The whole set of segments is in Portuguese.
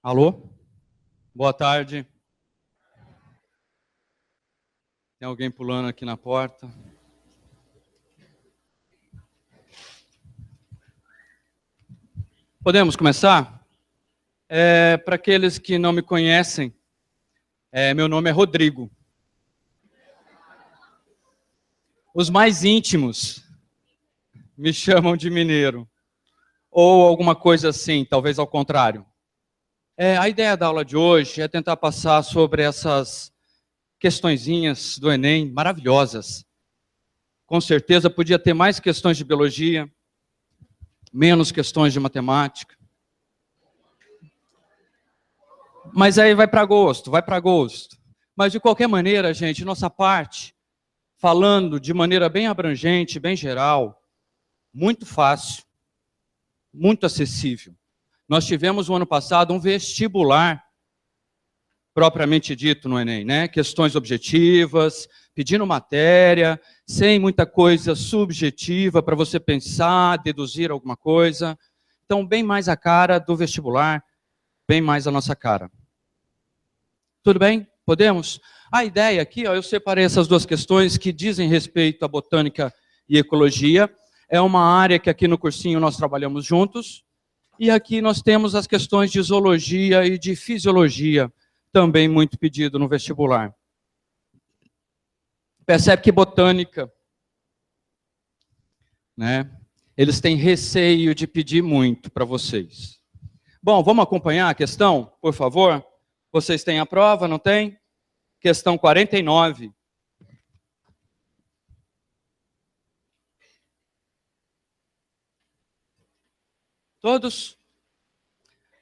Alô? Boa tarde. Tem alguém pulando aqui na porta? Podemos começar? Para aqueles que não me conhecem, meu nome é Rodrigo. Os mais íntimos me chamam de mineiro. Ou alguma coisa assim, talvez ao contrário. A ideia da aula de hoje é tentar passar sobre essas questõezinhas do Enem, maravilhosas. Com certeza podia ter mais questões de biologia, menos questões de matemática. Mas aí vai para gosto, vai para gosto. Mas de qualquer maneira, gente, nossa parte, falando de maneira bem abrangente, bem geral, muito fácil, muito acessível. Nós tivemos no ano passado um vestibular, propriamente dito no Enem, né? Questões objetivas, pedindo matéria, sem muita coisa subjetiva para você pensar, deduzir alguma coisa. Então, bem mais a cara do vestibular, bem mais a nossa cara. Tudo bem? Podemos? A ideia aqui, eu separei essas duas questões que dizem respeito à botânica e ecologia. É uma área que aqui no cursinho nós trabalhamos juntos. E aqui nós temos as questões de zoologia e de fisiologia, também muito pedido no vestibular. Percebe que botânica, né? Eles têm receio de pedir muito para vocês. Bom, vamos acompanhar a questão, por favor? Vocês têm a prova, não tem? Questão 49. Todos?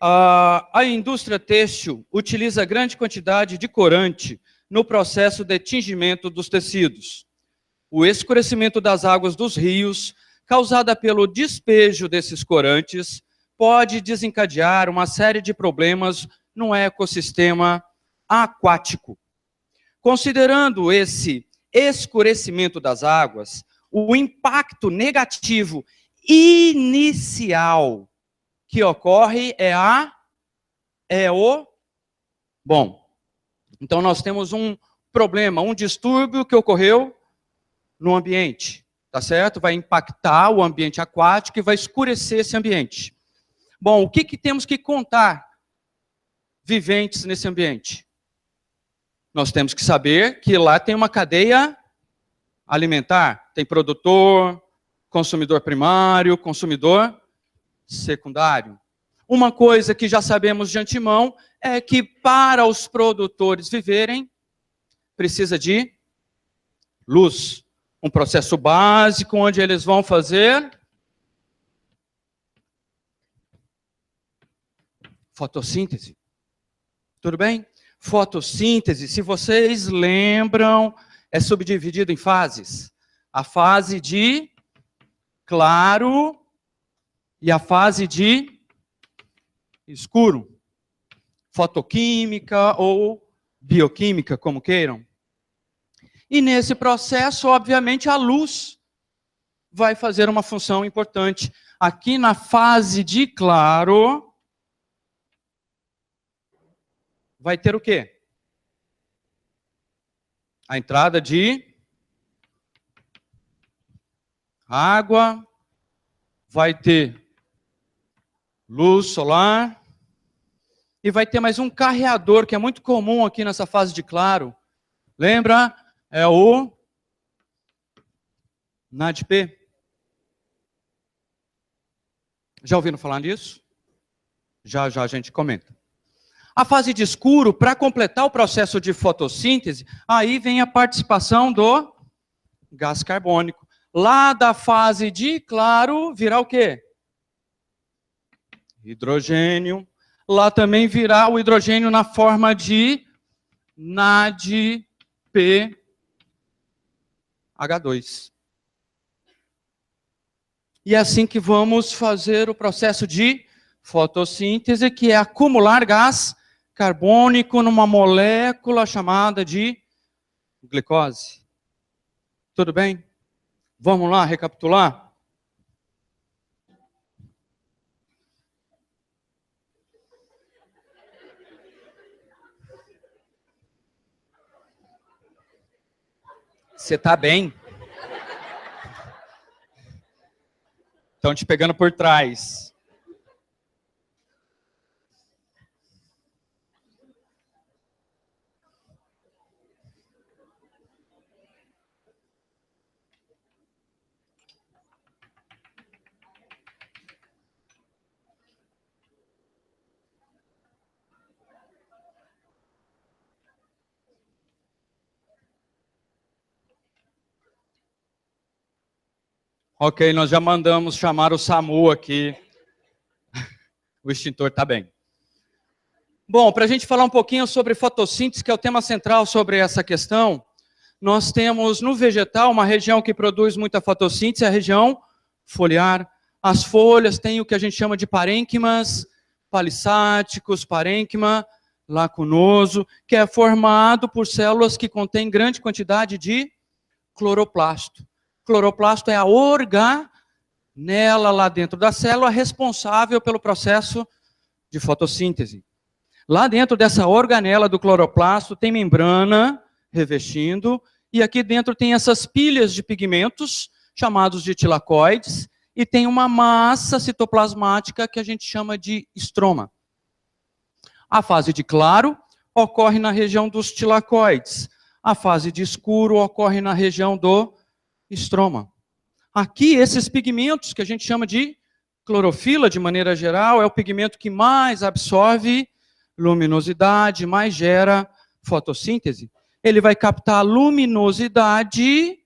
A indústria têxtil utiliza grande quantidade de corante no processo de tingimento dos tecidos. O escurecimento das águas dos rios, causada pelo despejo desses corantes, pode desencadear uma série de problemas no ecossistema aquático. Considerando esse escurecimento das águas, o impacto negativo inicial que ocorre Bom, então nós temos um problema, um distúrbio que ocorreu no ambiente, tá certo? Vai impactar o ambiente aquático e vai escurecer esse ambiente. Bom, o que temos que contar viventes nesse ambiente? Nós temos que saber que lá tem uma cadeia alimentar, tem produtor, consumidor primário, consumidor secundário. Uma coisa que já sabemos de antemão é que para os produtores viverem, precisa de luz. Um processo básico onde eles vão fazer fotossíntese. Tudo bem? Fotossíntese, se vocês lembram, é subdividido em fases. A fase de claro e a fase de escuro. Fotoquímica ou bioquímica, como queiram. E nesse processo, obviamente, a luz vai fazer uma função importante. Aqui na fase de claro, vai ter o quê? A entrada de água, vai ter luz solar, e vai ter mais um carreador, que é muito comum aqui nessa fase de claro. Lembra? É o NADP. Já ouviram falar nisso? Já a gente comenta. A fase de escuro, para completar o processo de fotossíntese, aí vem a participação do gás carbônico. Lá da fase de claro, virá o quê? Hidrogênio. Lá também virá o hidrogênio na forma de NADPH2. E é assim que vamos fazer o processo de fotossíntese, que é acumular gás carbônico numa molécula chamada de glicose. Tudo bem? Vamos lá recapitular? Você tá bem? Estão te pegando por trás. Ok, nós já mandamos chamar o SAMU aqui. O extintor está bem. Bom, para a gente falar um pouquinho sobre fotossíntese, que é o tema central sobre essa questão, nós temos no vegetal uma região que produz muita fotossíntese, a região foliar. As folhas têm o que a gente chama de parênquimas, palissáticos, parênquima lacunoso, que é formado por células que contêm grande quantidade de cloroplasto. Cloroplasto é a organela lá dentro da célula responsável pelo processo de fotossíntese. Lá dentro dessa organela do cloroplasto tem membrana revestindo, e aqui dentro tem essas pilhas de pigmentos, chamados de tilacoides, e tem uma massa citoplasmática que a gente chama de estroma. A fase de claro ocorre na região dos tilacoides. A fase de escuro ocorre na região do estroma. Aqui, esses pigmentos que a gente chama de clorofila, de maneira geral, é o pigmento que mais absorve luminosidade, mais gera fotossíntese. Ele vai captar a luminosidade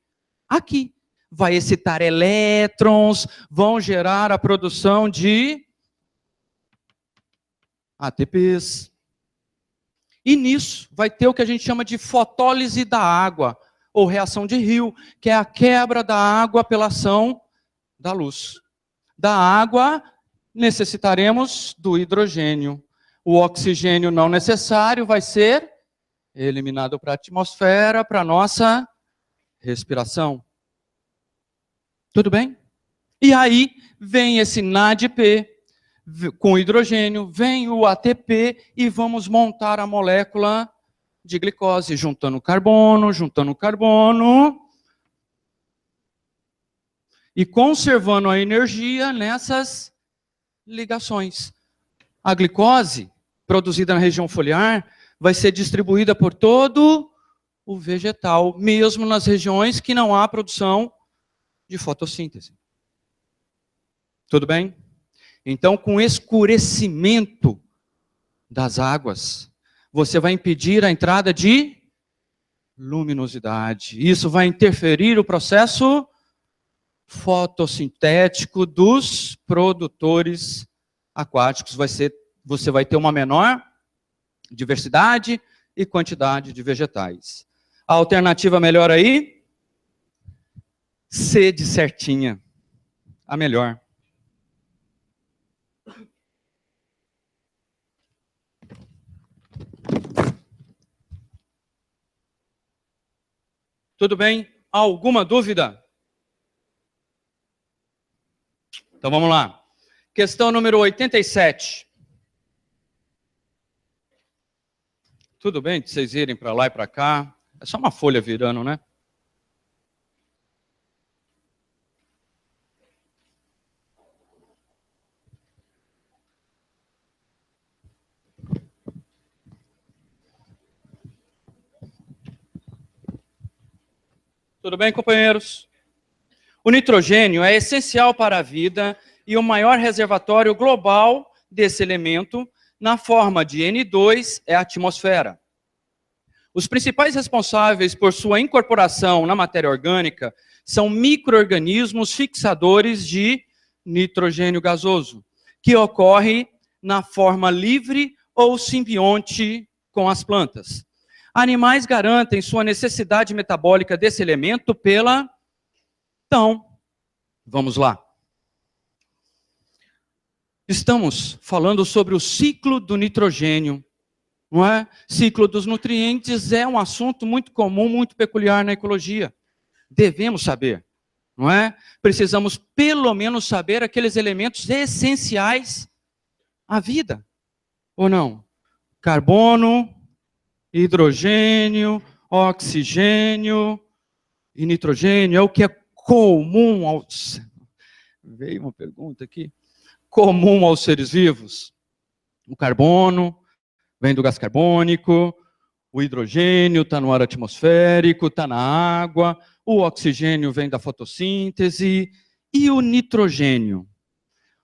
aqui. Vai excitar elétrons, vão gerar a produção de ATPs. E nisso vai ter o que a gente chama de fotólise da água, ou reação de Rio, que é a quebra da água pela ação da luz. Da água, necessitaremos do hidrogênio. O oxigênio não necessário vai ser eliminado para a atmosfera, para a nossa respiração. Tudo bem? E aí vem esse NADP com hidrogênio, vem o ATP e vamos montar a molécula de glicose, juntando carbono e conservando a energia nessas ligações. A glicose, produzida na região foliar, vai ser distribuída por todo o vegetal, mesmo nas regiões que não há produção de fotossíntese. Tudo bem? Então, com escurecimento das águas, você vai impedir a entrada de luminosidade. Isso vai interferir o processo fotossintético dos produtores aquáticos. Você vai ter uma menor diversidade e quantidade de vegetais. A alternativa melhor aí? C de certinha. A melhor. Tudo bem? Alguma dúvida? Então vamos lá. Questão número 87. Tudo bem de vocês irem para lá e para cá? É só uma folha virando, né? Tudo bem, companheiros? O nitrogênio é essencial para a vida e o maior reservatório global desse elemento, na forma de N2, é a atmosfera. Os principais responsáveis por sua incorporação na matéria orgânica são micro-organismos fixadores de nitrogênio gasoso, que ocorre na forma livre ou simbionte com as plantas. Animais garantem sua necessidade metabólica desse elemento pela... Então, vamos lá. Estamos falando sobre o ciclo do nitrogênio, não é? Ciclo dos nutrientes é um assunto muito comum, muito peculiar na ecologia. Devemos saber, não é? Precisamos pelo menos saber aqueles elementos essenciais à vida, ou não? Carbono, hidrogênio, oxigênio e nitrogênio é o que é comum aos... Veio uma pergunta aqui. Comum aos seres vivos. O carbono vem do gás carbônico, o hidrogênio está no ar atmosférico, está na água, o oxigênio vem da fotossíntese, e o nitrogênio?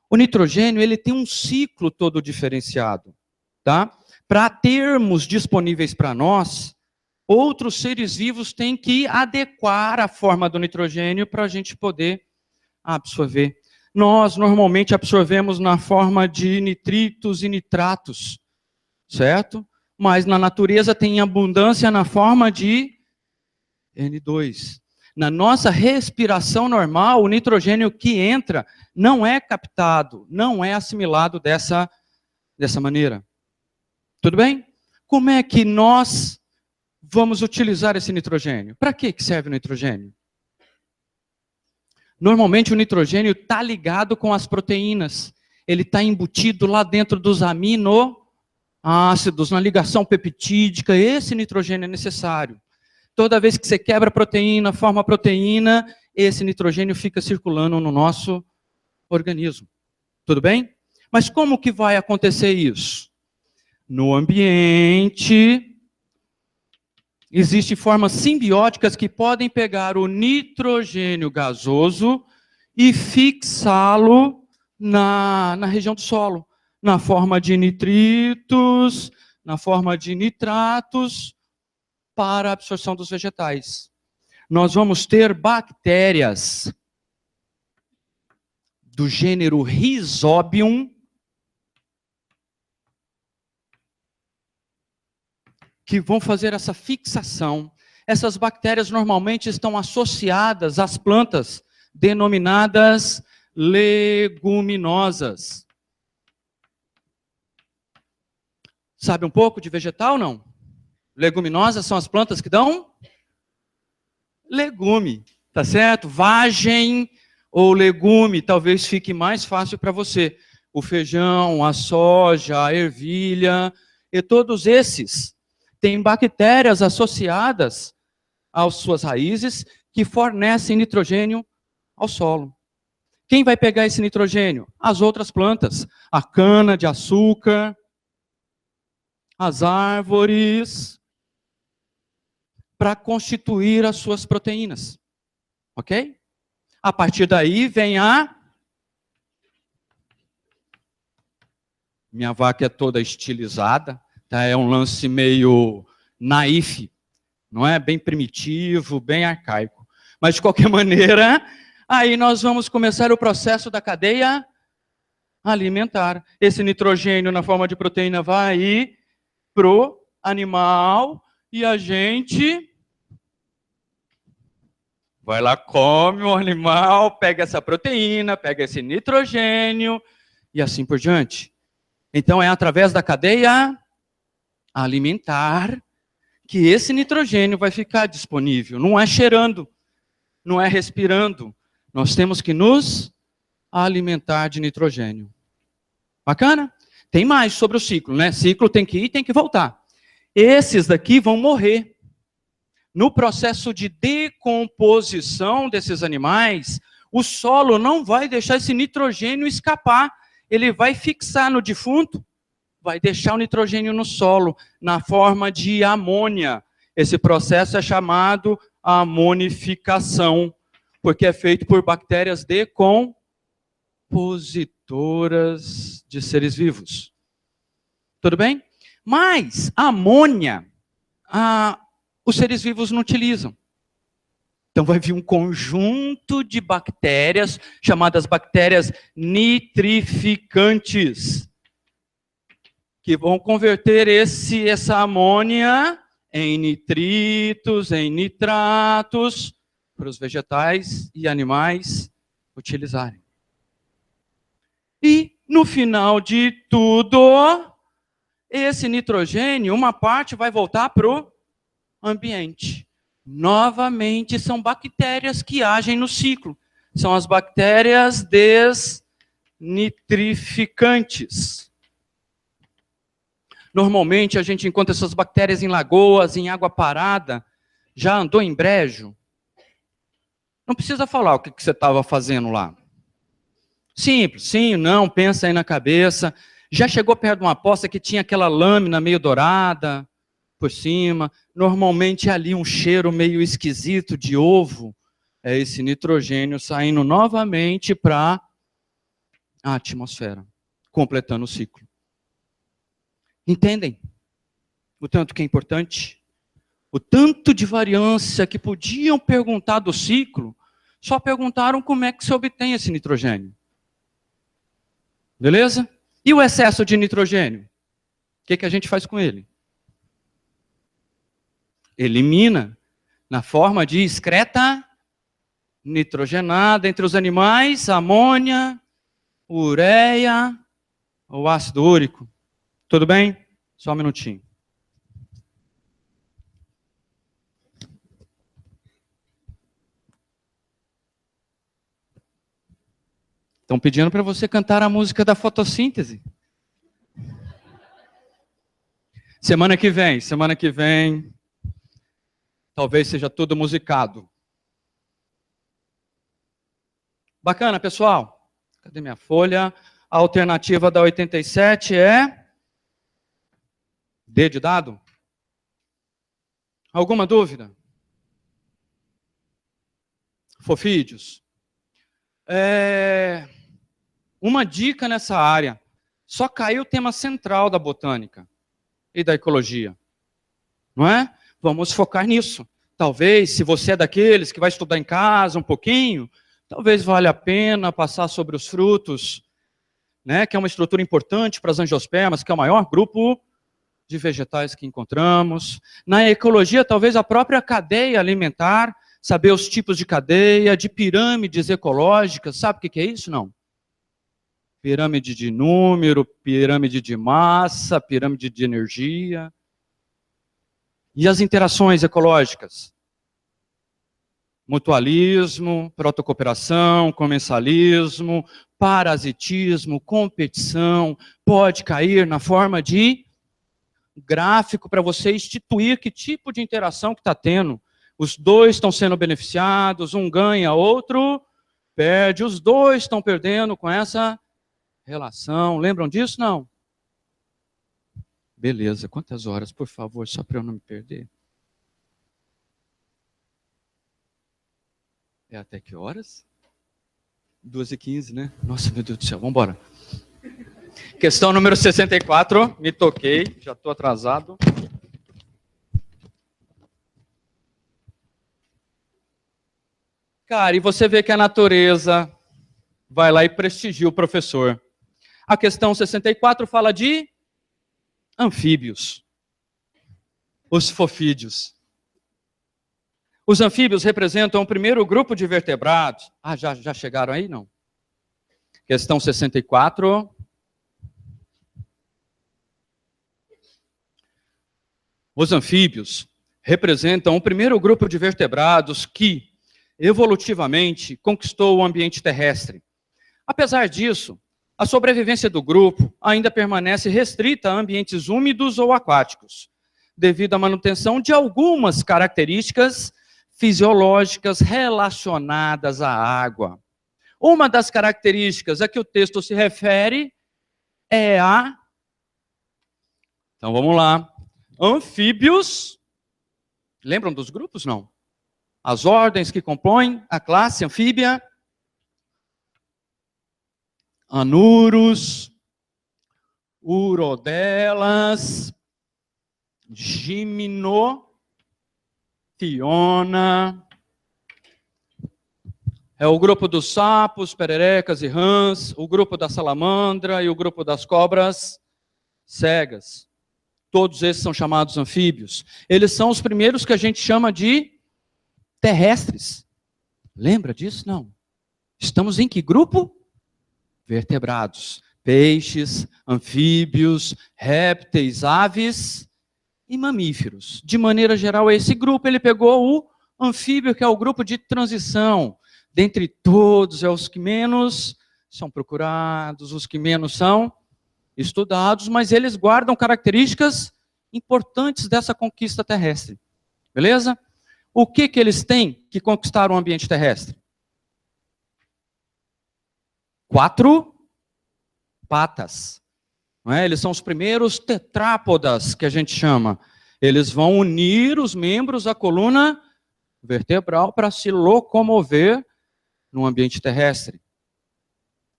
O nitrogênio ele tem um ciclo todo diferenciado, tá? Para termos disponíveis para nós, outros seres vivos têm que adequar a forma do nitrogênio para a gente poder absorver. Nós normalmente absorvemos na forma de nitritos e nitratos, certo? Mas na natureza tem abundância na forma de N2. Na nossa respiração normal, o nitrogênio que entra não é captado, não é assimilado dessa maneira. Tudo bem? Como é que nós vamos utilizar esse nitrogênio? Para que serve o nitrogênio? Normalmente o nitrogênio está ligado com as proteínas. Ele está embutido lá dentro dos aminoácidos, na ligação peptídica. Esse nitrogênio é necessário. Toda vez que você quebra a proteína, forma a proteína, esse nitrogênio fica circulando no nosso organismo. Tudo bem? Mas como que vai acontecer isso? No ambiente, existem formas simbióticas que podem pegar o nitrogênio gasoso e fixá-lo na região do solo, na forma de nitritos, na forma de nitratos, para a absorção dos vegetais. Nós vamos ter bactérias do gênero Rhizobium, que vão fazer essa fixação. Essas bactérias normalmente estão associadas às plantas denominadas leguminosas. Sabe um pouco de vegetal, não? Leguminosas são as plantas que dão legume, tá certo? Vagem ou legume, talvez fique mais fácil para você. O feijão, a soja, a ervilha, e todos esses têm bactérias associadas às suas raízes que fornecem nitrogênio ao solo. Quem vai pegar esse nitrogênio? As outras plantas, a cana de açúcar, as árvores, para constituir as suas proteínas. Ok? A partir daí vem a... Minha vaca é toda estilizada, tá? É um lance meio naif, não é? Bem primitivo, bem arcaico. Mas, de qualquer maneira, aí nós vamos começar o processo da cadeia alimentar. Esse nitrogênio na forma de proteína vai ir para o animal e a gente vai lá, come o animal, pega essa proteína, pega esse nitrogênio e assim por diante. Então é através da cadeia alimentar que esse nitrogênio vai ficar disponível. Não é cheirando, não é respirando. Nós temos que nos alimentar de nitrogênio. Bacana? Tem mais sobre o ciclo, né? Ciclo tem que ir e tem que voltar. Esses daqui vão morrer. No processo de decomposição desses animais, o solo não vai deixar esse nitrogênio escapar. Ele vai fixar no defunto, vai deixar o nitrogênio no solo, na forma de amônia. Esse processo é chamado amonificação, porque é feito por bactérias decompositoras de seres vivos. Tudo bem? Mas a amônia, os seres vivos não utilizam. Então vai vir um conjunto de bactérias, chamadas bactérias nitrificantes, que vão converter essa amônia em nitritos, em nitratos, para os vegetais e animais utilizarem. E no final de tudo, esse nitrogênio, uma parte vai voltar para o ambiente. Novamente, são bactérias que agem no ciclo. São as bactérias desnitrificantes. Normalmente, a gente encontra essas bactérias em lagoas, em água parada. Já andou em brejo? Não precisa falar o que você estava fazendo lá. Simples, sim, não, pensa aí na cabeça. Já chegou perto de uma poça que tinha aquela lâmina meio dourada por cima, normalmente ali um cheiro meio esquisito de ovo, é esse nitrogênio saindo novamente para a atmosfera, completando o ciclo. Entendem? O tanto que é importante? O tanto de variância que podiam perguntar do ciclo, só perguntaram como é que se obtém esse nitrogênio. Beleza? E o excesso de nitrogênio? O que a gente faz com ele? Elimina na forma de excreta nitrogenada entre os animais, amônia, ureia ou ácido úrico. Tudo bem? Só um minutinho. Estão pedindo para você cantar a música da fotossíntese. Semana que vem, talvez seja tudo musicado. Bacana, pessoal? Cadê minha folha? A alternativa da 87 é D de dado? Alguma dúvida? Fofídeos. Uma dica nessa área. Só caiu o tema central da botânica e da ecologia. Não é? Vamos focar nisso. Talvez, se você é daqueles que vai estudar em casa um pouquinho, talvez valha a pena passar sobre os frutos, né, que é uma estrutura importante para as angiospermas, que é o maior grupo de vegetais que encontramos. Na ecologia, talvez a própria cadeia alimentar, saber os tipos de cadeia, de pirâmides ecológicas. Sabe o que é isso? Não. Pirâmide de número, pirâmide de massa, pirâmide de energia. E as interações ecológicas? Mutualismo, protocooperação, comensalismo, parasitismo, competição, pode cair na forma de gráfico para você instituir que tipo de interação que está tendo. Os dois estão sendo beneficiados, um ganha, outro perde, os dois estão perdendo com essa relação. Lembram disso? Não? Beleza, quantas horas, por favor, só para eu não me perder? É até que horas? 2h15, né? Nossa, meu Deus do céu, vamos embora. Questão número 64, me toquei, já estou atrasado. Cara, e você vê que a natureza vai lá e prestigia o professor. A questão 64 fala de anfíbios, os fofídeos. Os anfíbios representam o primeiro grupo de vertebrados. Ah, já chegaram aí? Não. Questão 64. Os anfíbios representam o primeiro grupo de vertebrados que, evolutivamente, conquistou o ambiente terrestre. Apesar disso, a sobrevivência do grupo ainda permanece restrita a ambientes úmidos ou aquáticos, devido à manutenção de algumas características fisiológicas relacionadas à água. Uma das características a que o texto se refere é a... Então vamos lá. Anfíbios. Lembram dos grupos? Não. As ordens que compõem a classe anfíbia. Anuros, urodelas, gimnotiona. É o grupo dos sapos, pererecas e rãs, o grupo da salamandra e o grupo das cobras cegas. Todos esses são chamados anfíbios. Eles são os primeiros que a gente chama de terrestres. Lembra disso? Não. Estamos em que grupo? Vertebrados. Peixes, anfíbios, répteis, aves e mamíferos. De maneira geral, esse grupo, ele pegou o anfíbio, que é o grupo de transição. Dentre todos, é os que menos são procurados, os que menos são estudados, mas eles guardam características importantes dessa conquista terrestre. Beleza? O que eles têm que conquistar o ambiente terrestre? 4 patas. Não é? Eles são os primeiros tetrápodas, que a gente chama. Eles vão unir os membros da coluna vertebral para se locomover no ambiente terrestre.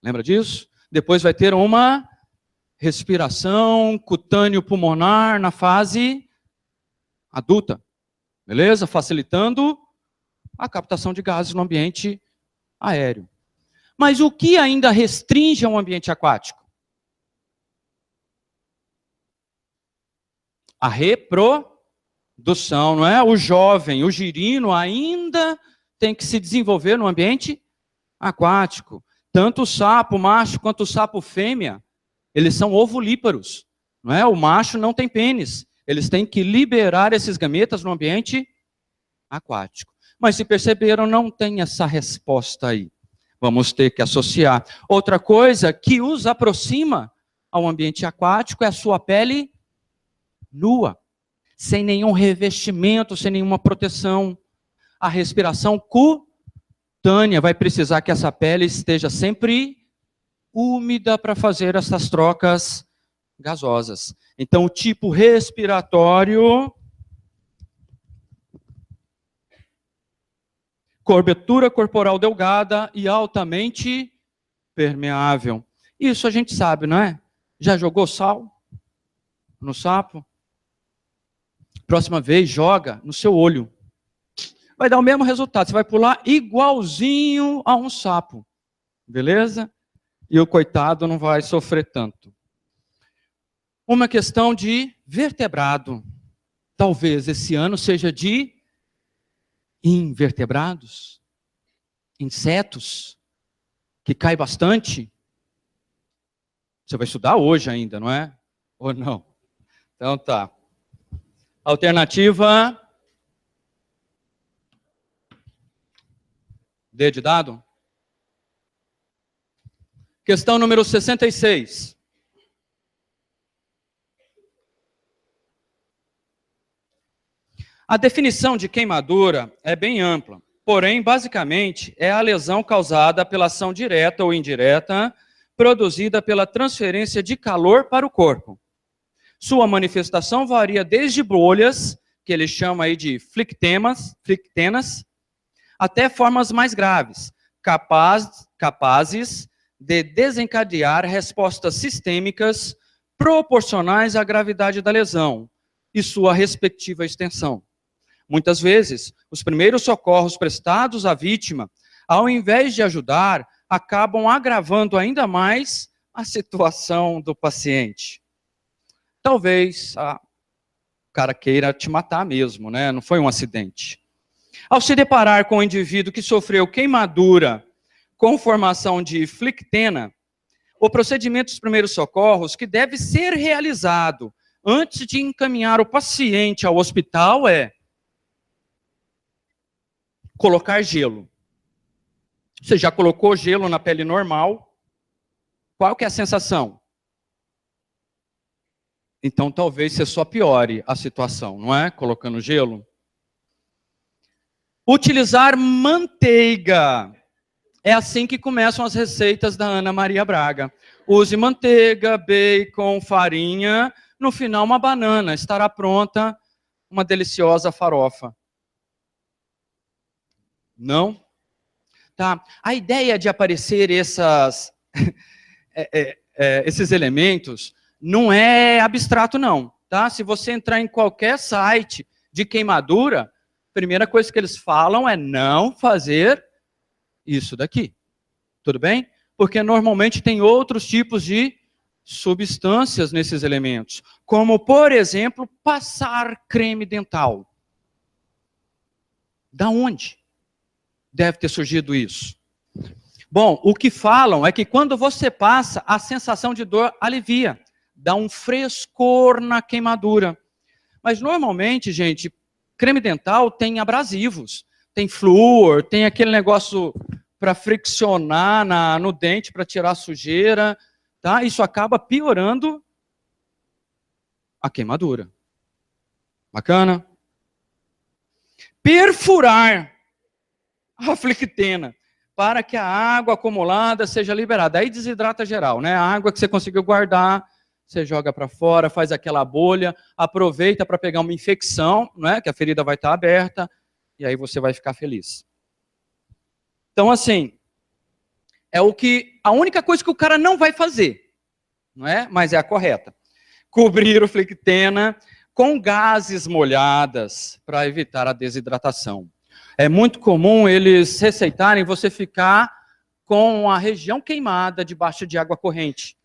Lembra disso? Depois vai ter uma respiração cutâneo-pulmonar na fase adulta. Beleza? Facilitando a captação de gases no ambiente aéreo. Mas o que ainda restringe ao ambiente aquático? A reprodução, não é? O jovem, o girino ainda tem que se desenvolver no ambiente aquático. Tanto o sapo macho quanto o sapo fêmea, eles são ovulíparos, não é? O macho não tem pênis. Eles têm que liberar esses gametas no ambiente aquático. Mas se perceberam, não tem essa resposta aí. Vamos ter que associar. Outra coisa que os aproxima ao ambiente aquático é a sua pele nua, sem nenhum revestimento, sem nenhuma proteção. A respiração cutânea vai precisar que essa pele esteja sempre úmida para fazer essas trocas gasosas. Então, o tipo respiratório, cobertura corporal delgada e altamente permeável. Isso a gente sabe, não é? Já jogou sal no sapo? Próxima vez, joga no seu olho. Vai dar o mesmo resultado. Você vai pular igualzinho a um sapo. Beleza? E o coitado não vai sofrer tanto. Uma questão de vertebrado. Talvez esse ano seja de invertebrados. Insetos. Que cai bastante. Você vai estudar hoje ainda, não é? Ou não? Então tá. Alternativa D de dado. Questão número 66. A definição de queimadura é bem ampla, porém, basicamente, é a lesão causada pela ação direta ou indireta, produzida pela transferência de calor para o corpo. Sua manifestação varia desde bolhas, que ele chama aí de flictenas, até formas mais graves, capazes de desencadear respostas sistêmicas proporcionais à gravidade da lesão e sua respectiva extensão. Muitas vezes, os primeiros socorros prestados à vítima, ao invés de ajudar, acabam agravando ainda mais a situação do paciente. Talvez o cara queira te matar mesmo, né? Não foi um acidente. Ao se deparar com um indivíduo que sofreu queimadura com formação de flictena, o procedimento dos primeiros socorros que deve ser realizado antes de encaminhar o paciente ao hospital é colocar gelo. Você já colocou gelo na pele normal? Qual que é a sensação? Então, talvez você só piore a situação, não é? Colocando gelo. Utilizar manteiga. É assim que começam as receitas da Ana Maria Braga. Use manteiga, bacon, farinha. No final, uma banana. Estará pronta uma deliciosa farofa. Não? Tá. A ideia de aparecer esses elementos não é abstrato, não. Tá? Se você entrar em qualquer site de queimadura, a primeira coisa que eles falam é não fazer isso daqui. Tudo bem? Porque normalmente tem outros tipos de substâncias nesses elementos. Como, por exemplo, passar creme dental. Da onde deve ter surgido isso? Bom, o que falam é que quando você passa, a sensação de dor alivia. Dá um frescor na queimadura. Mas normalmente, gente, creme dental tem abrasivos, tem flúor, tem aquele negócio para friccionar no dente, para tirar a sujeira, tá? Isso acaba piorando a queimadura. Bacana? perfurar a flictena para que a água acumulada seja liberada. Aí desidrata geral, né? A água que você conseguiu guardar, você joga para fora, faz aquela bolha, aproveita para pegar uma infecção, né? Que a ferida vai estar aberta, e aí você vai ficar feliz. Então, assim, a única coisa que o cara não vai fazer, não é? Mas é a correta. Cobrir o flictena com gases molhadas para evitar a desidratação. É muito comum eles receitarem você ficar com a região queimada debaixo de água corrente,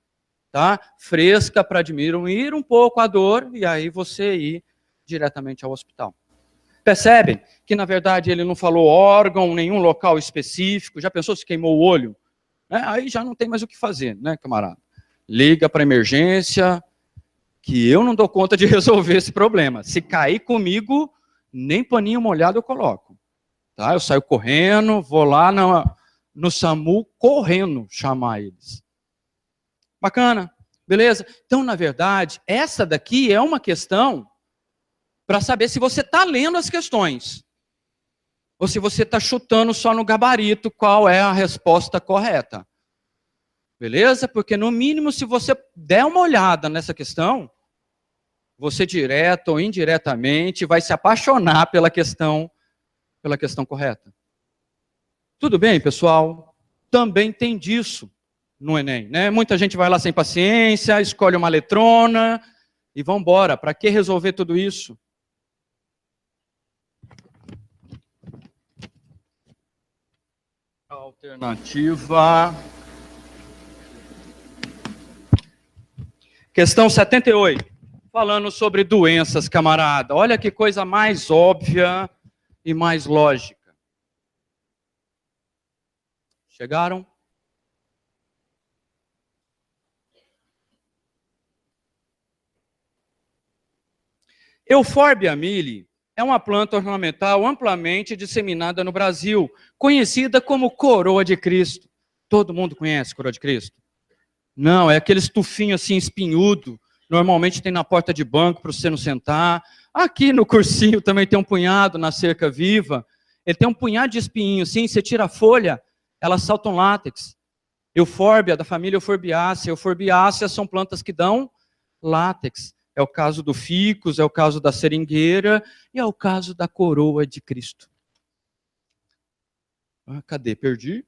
tá? Fresca para diminuir um pouco a dor e aí você ir diretamente ao hospital. Percebem que, na verdade, ele não falou órgão, nenhum local específico. Já pensou se queimou o olho? Aí já não tem mais o que fazer, né, camarada? Liga para a emergência, que eu não dou conta de resolver esse problema. Se cair comigo, nem paninho molhado eu coloco. Tá? Eu saio correndo, vou lá no SAMU, correndo, chamar eles. Bacana, beleza? Então, na verdade, essa daqui é uma questão para saber se você está lendo as questões. Ou se você está chutando só no gabarito qual é a resposta correta. Beleza? Porque, no mínimo, se você der uma olhada nessa questão, você, direto ou indiretamente, vai se apaixonar pela questão correta. Tudo bem, pessoal? Também tem disso no Enem, né? Muita gente vai lá sem paciência, escolhe uma letrona e vamos embora. Para que resolver tudo isso? Alternativa. Questão 78. Falando sobre doenças, camarada. Olha que coisa mais óbvia e mais lógica. Chegaram? Euphorbia mili é uma planta ornamental amplamente disseminada no Brasil, conhecida como coroa de Cristo. Todo mundo conhece coroa de Cristo? Não, é aquele estufinho assim espinhudo, normalmente tem na porta de banco para você não sentar. Aqui no cursinho também tem um punhado na cerca viva. Ele tem um punhado de espinho, assim, você tira a folha, elas saltam látex. Euphorbia, da família Euphorbiaceae. Euphorbiaceae são plantas que dão látex. É o caso do ficus, é o caso da seringueira e é o caso da coroa de Cristo. Cadê? Perdi.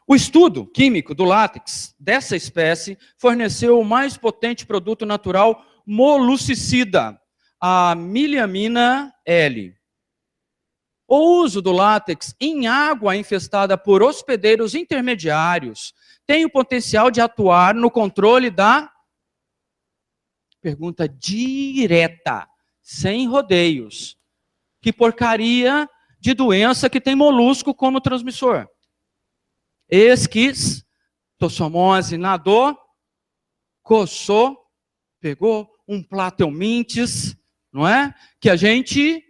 O estudo químico do látex dessa espécie forneceu o mais potente produto natural moluscicida, a miliamina L. O uso do látex em água infestada por hospedeiros intermediários tem o potencial de atuar no controle da pergunta direta, sem rodeios. Que porcaria de doença que tem molusco como transmissor? Esquistossomose, nadou, coçou, pegou um plateumintes, não é? Que a gente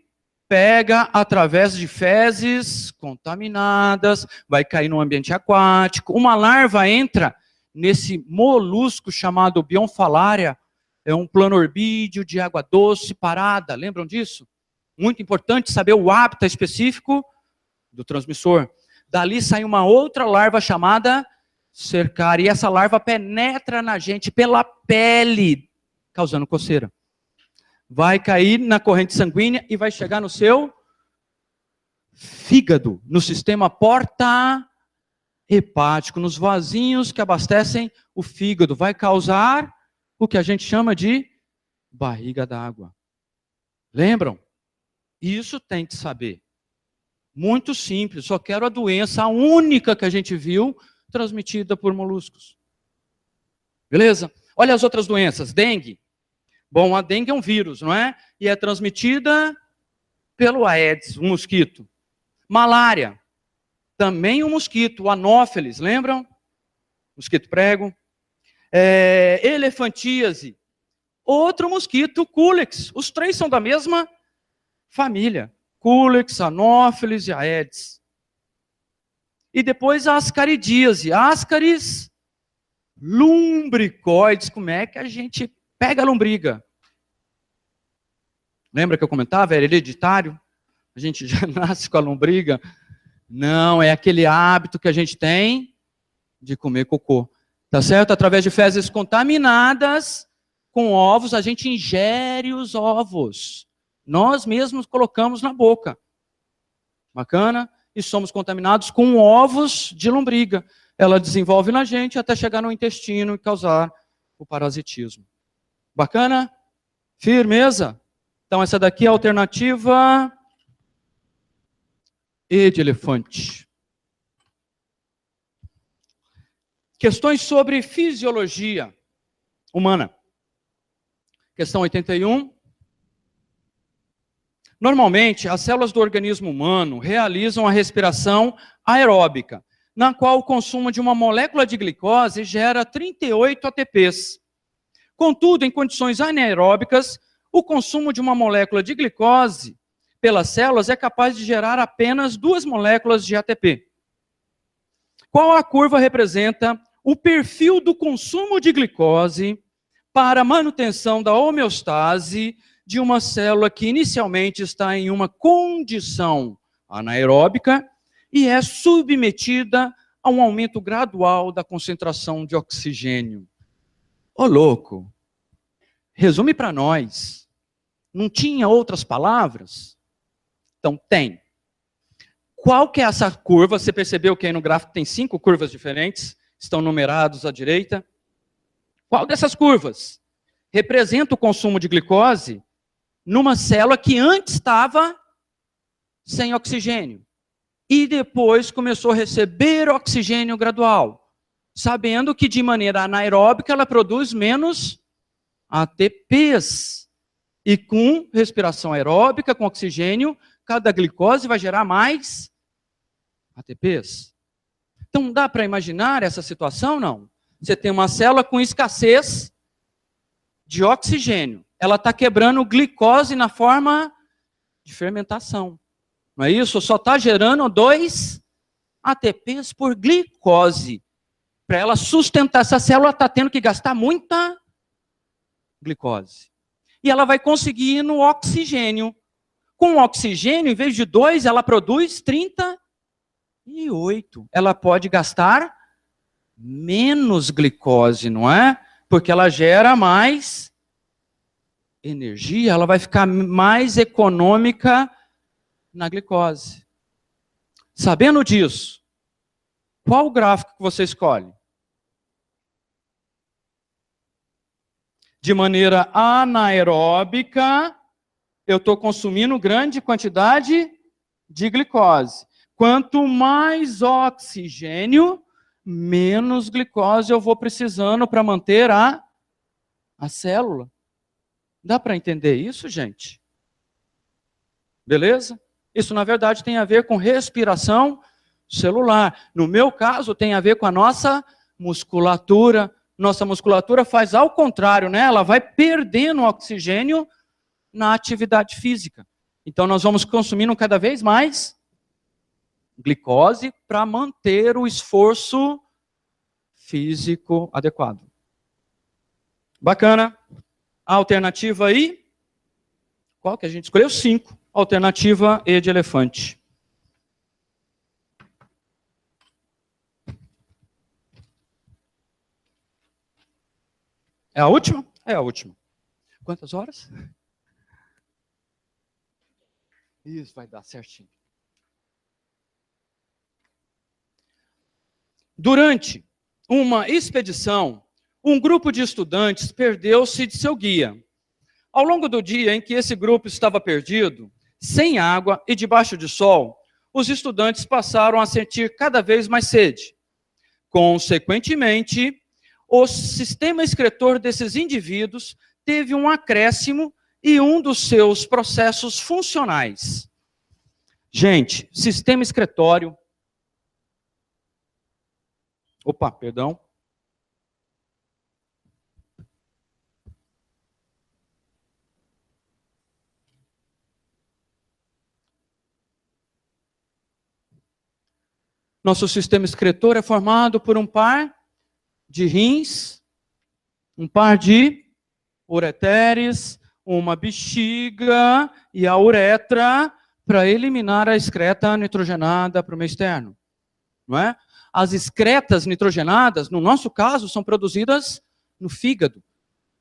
pega através de fezes contaminadas, vai cair no ambiente aquático. Uma larva entra nesse molusco chamado Bionfalaria, é um planorbídeo de água doce parada, lembram disso? Muito importante saber o hábitat específico do transmissor. Dali sai uma outra larva chamada cercária, e essa larva penetra na gente pela pele, causando coceira. Vai cair na corrente sanguínea e vai chegar no seu fígado, no sistema porta-hepático, nos vasinhos que abastecem o fígado. Vai causar o que a gente chama de barriga d'água. Lembram? Isso tem que saber. Muito simples, só quero a doença, a única que a gente viu, transmitida por moluscos. Beleza? Olha as outras doenças. Dengue. Bom, a dengue é um vírus, não é? E é transmitida pelo Aedes, um mosquito. Malária. Também um mosquito, o Anófeles, lembram? Mosquito prego. Elefantíase. Outro mosquito, Culex. Os três são da mesma família. Culex, Anófeles e Aedes. E depois a ascaridíase. Ascaris lumbricoides. Como é que a gente pega a lombriga? Lembra que eu comentava? Era hereditário? A gente já nasce com a lombriga? Não, é aquele hábito que a gente tem de comer cocô. Tá certo? Através de fezes contaminadas com ovos, a gente ingere os ovos. Nós mesmos colocamos na boca. Bacana? E somos contaminados com ovos de lombriga. Ela desenvolve na gente até chegar no intestino e causar o parasitismo. Bacana? Firmeza? Então essa daqui é a alternativa E de elefante. Questões sobre fisiologia humana. Questão 81. Normalmente, as células do organismo humano realizam a respiração aeróbica, na qual o consumo de uma molécula de glicose gera 38 ATPs. Contudo, em condições anaeróbicas, o consumo de uma molécula de glicose pelas células é capaz de gerar apenas 2 moléculas de ATP. Qual a curva representa o perfil do consumo de glicose para a manutenção da homeostase de uma célula que inicialmente está em uma condição anaeróbica e é submetida a um aumento gradual da concentração de oxigênio? Ô, louco! Resume para nós. Não tinha outras palavras? Então, tem. Qual que é essa curva? Você percebeu que aí no gráfico tem 5 curvas diferentes, estão numerados à direita. Qual dessas curvas representa o consumo de glicose numa célula que antes estava sem oxigênio e depois começou a receber oxigênio gradual, sabendo que de maneira anaeróbica ela produz menos ATPs. E com respiração aeróbica, com oxigênio, cada glicose vai gerar mais ATPs. Então dá para imaginar essa situação, não? Você tem uma célula com escassez de oxigênio. Ela está quebrando glicose na forma de fermentação. Não é isso? Só está gerando 2 ATPs por glicose. Para ela sustentar essa célula, está tendo que gastar muita glicose. E ela vai conseguir no oxigênio. Com oxigênio, em vez de 2, ela produz 38. Ela pode gastar menos glicose, não é? Porque ela gera mais energia, ela vai ficar mais econômica na glicose. Sabendo disso, qual o gráfico que você escolhe? De maneira anaeróbica, eu estou consumindo grande quantidade de glicose. Quanto mais oxigênio, menos glicose eu vou precisando para manter a célula. Dá para entender isso, gente? Beleza? Isso, na verdade, tem a ver com respiração celular. No meu caso, tem a ver com a nossa musculatura. Nossa musculatura faz ao contrário, né? Ela vai perdendo oxigênio na atividade física. Então, nós vamos consumindo cada vez mais glicose para manter o esforço físico adequado. Bacana. A alternativa I, qual que a gente escolheu? 5. Alternativa E de elefante. É a última? É a última. Quantas horas? Isso, vai dar certinho. Durante uma expedição, um grupo de estudantes perdeu-se de seu guia. Ao longo do dia em que esse grupo estava perdido, sem água e debaixo de sol, os estudantes passaram a sentir cada vez mais sede. Consequentemente, o sistema excretor desses indivíduos teve um acréscimo e um dos seus processos funcionais. Gente, sistema excretório. Opa, perdão. Nosso sistema excretor é formado por um par de rins, um par de ureteres, uma bexiga e a uretra para eliminar a excreta nitrogenada para o meio externo. Não é? As excretas nitrogenadas, no nosso caso, são produzidas no fígado.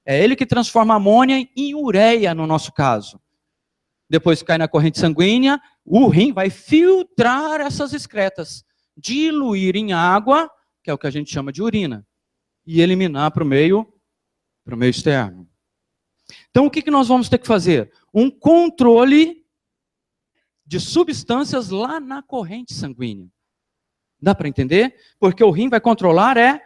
É ele que transforma a amônia em ureia, no nosso caso. Depois cai na corrente sanguínea, o rim vai filtrar essas excretas, diluir em água, que é o que a gente chama de urina, e eliminar para o meio externo. Então, o que nós vamos ter que fazer? Um controle de substâncias lá na corrente sanguínea. Dá para entender? Porque o rim vai controlar a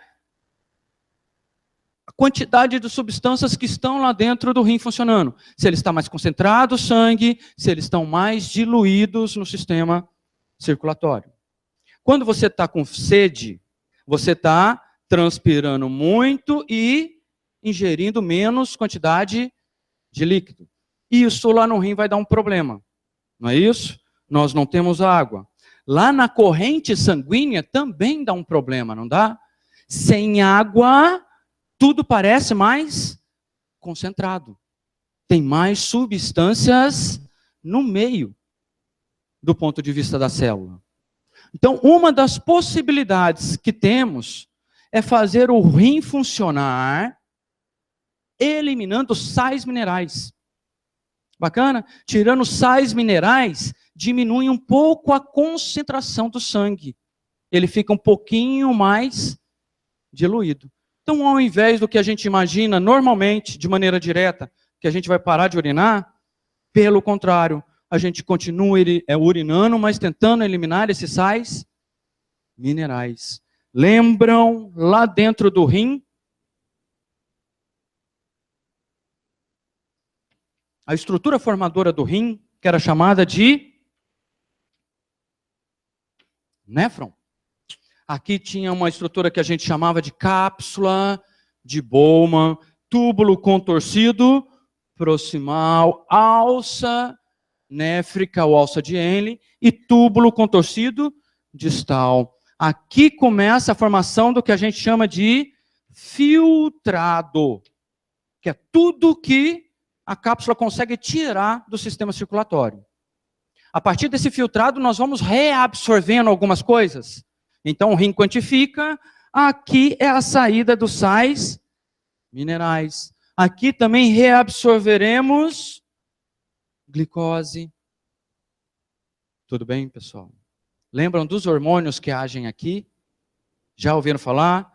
quantidade de substâncias que estão lá dentro do rim funcionando. Se ele está mais concentrado o sangue, se eles estão mais diluídos no sistema circulatório. Quando você está com sede, você está transpirando muito e ingerindo menos quantidade de líquido. Isso lá no rim vai dar um problema. Não é isso? Nós não temos água. Lá na corrente sanguínea também dá um problema, não dá? Sem água, tudo parece mais concentrado. Tem mais substâncias no meio do ponto de vista da célula. Então, uma das possibilidades que temos é fazer o rim funcionar eliminando sais minerais. Bacana? Tirando sais minerais, diminui um pouco a concentração do sangue. Ele fica um pouquinho mais diluído. Então, ao invés do que a gente imagina normalmente, de maneira direta, que a gente vai parar de urinar, pelo contrário, a gente continua urinando, mas tentando eliminar esses sais minerais. Lembram lá dentro do rim? A estrutura formadora do rim, que era chamada de néfron. Aqui tinha uma estrutura que a gente chamava de cápsula de Bowman, túbulo contorcido, proximal, alça néfrica ou alça de Henle e túbulo contorcido distal. Aqui começa a formação do que a gente chama de filtrado, que é tudo que a cápsula consegue tirar do sistema circulatório. A partir desse filtrado, nós vamos reabsorvendo algumas coisas. Então, o rim quantifica. Aqui é a saída dos sais minerais. Aqui também reabsorveremos glicose. Tudo bem, pessoal? Lembram dos hormônios que agem aqui? Já ouviram falar?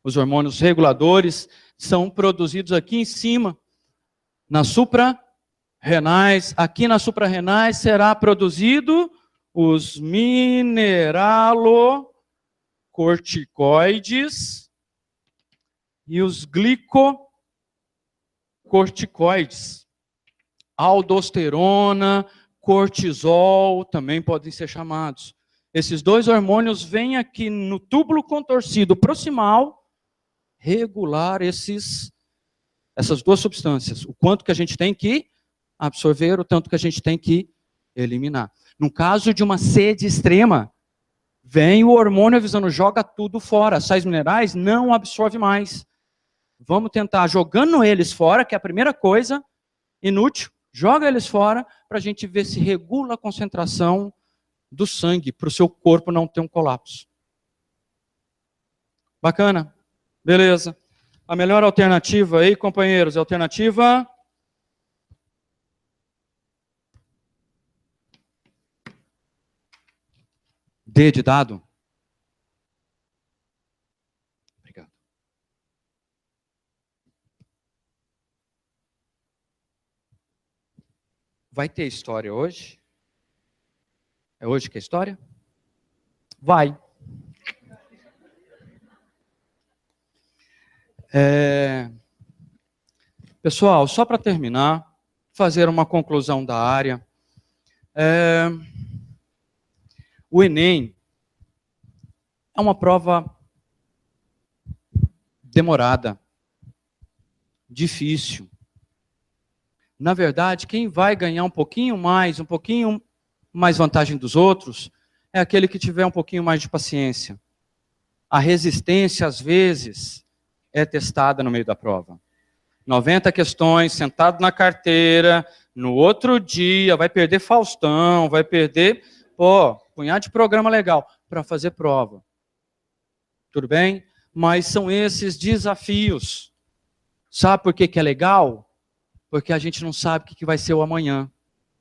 Os hormônios reguladores são produzidos aqui em cima, nas suprarrenais. Aqui nas suprarrenais será produzido os mineralocorticoides e os glicocorticoides. Aldosterona, cortisol também podem ser chamados. Esses dois hormônios vêm aqui no túbulo contorcido proximal regular essas duas substâncias. O quanto que a gente tem que absorver, o tanto que a gente tem que eliminar. No caso de uma sede extrema, vem o hormônio avisando, joga tudo fora. Sais minerais não absorve mais. Vamos tentar jogando eles fora, que é a primeira coisa, inútil. Joga eles fora para a gente ver se regula a concentração do sangue, para o seu corpo não ter um colapso. Bacana? Beleza. A melhor alternativa aí, companheiros, é a alternativa D de dado. Obrigado. Vai ter história hoje? É hoje que é história? Vai. Pessoal, só para terminar, fazer uma conclusão da área. O Enem é uma prova demorada, difícil. Na verdade, quem vai ganhar um pouquinho mais vantagem dos outros, é aquele que tiver um pouquinho mais de paciência. A resistência, às vezes, é testada no meio da prova. 90 questões, sentado na carteira, no outro dia, vai perder Faustão, vai perder, punhado de programa legal, para fazer prova. Tudo bem? Mas são esses desafios. Sabe por que que é legal? Porque a gente não sabe o que vai ser o amanhã.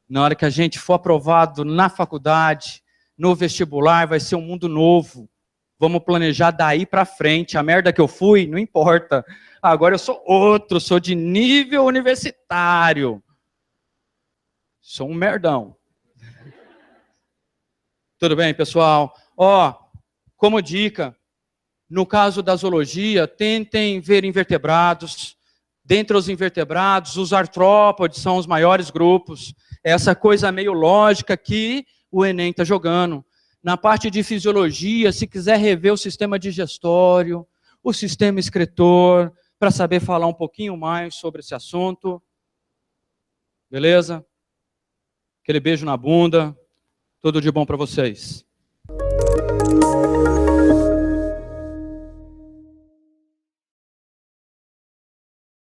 Na hora que a gente for aprovado na faculdade, no vestibular, vai ser um mundo novo. Vamos planejar daí para frente. A merda que eu fui, não importa. Agora eu sou outro, sou de nível universitário. Sou um merdão. Tudo bem, pessoal? Como dica, no caso da zoologia, tentem ver invertebrados. Dentre os invertebrados, os artrópodes são os maiores grupos. Essa coisa meio lógica que o Enem está jogando. Na parte de fisiologia, se quiser rever o sistema digestório, o sistema excretor, para saber falar um pouquinho mais sobre esse assunto. Beleza? Aquele beijo na bunda. Tudo de bom para vocês.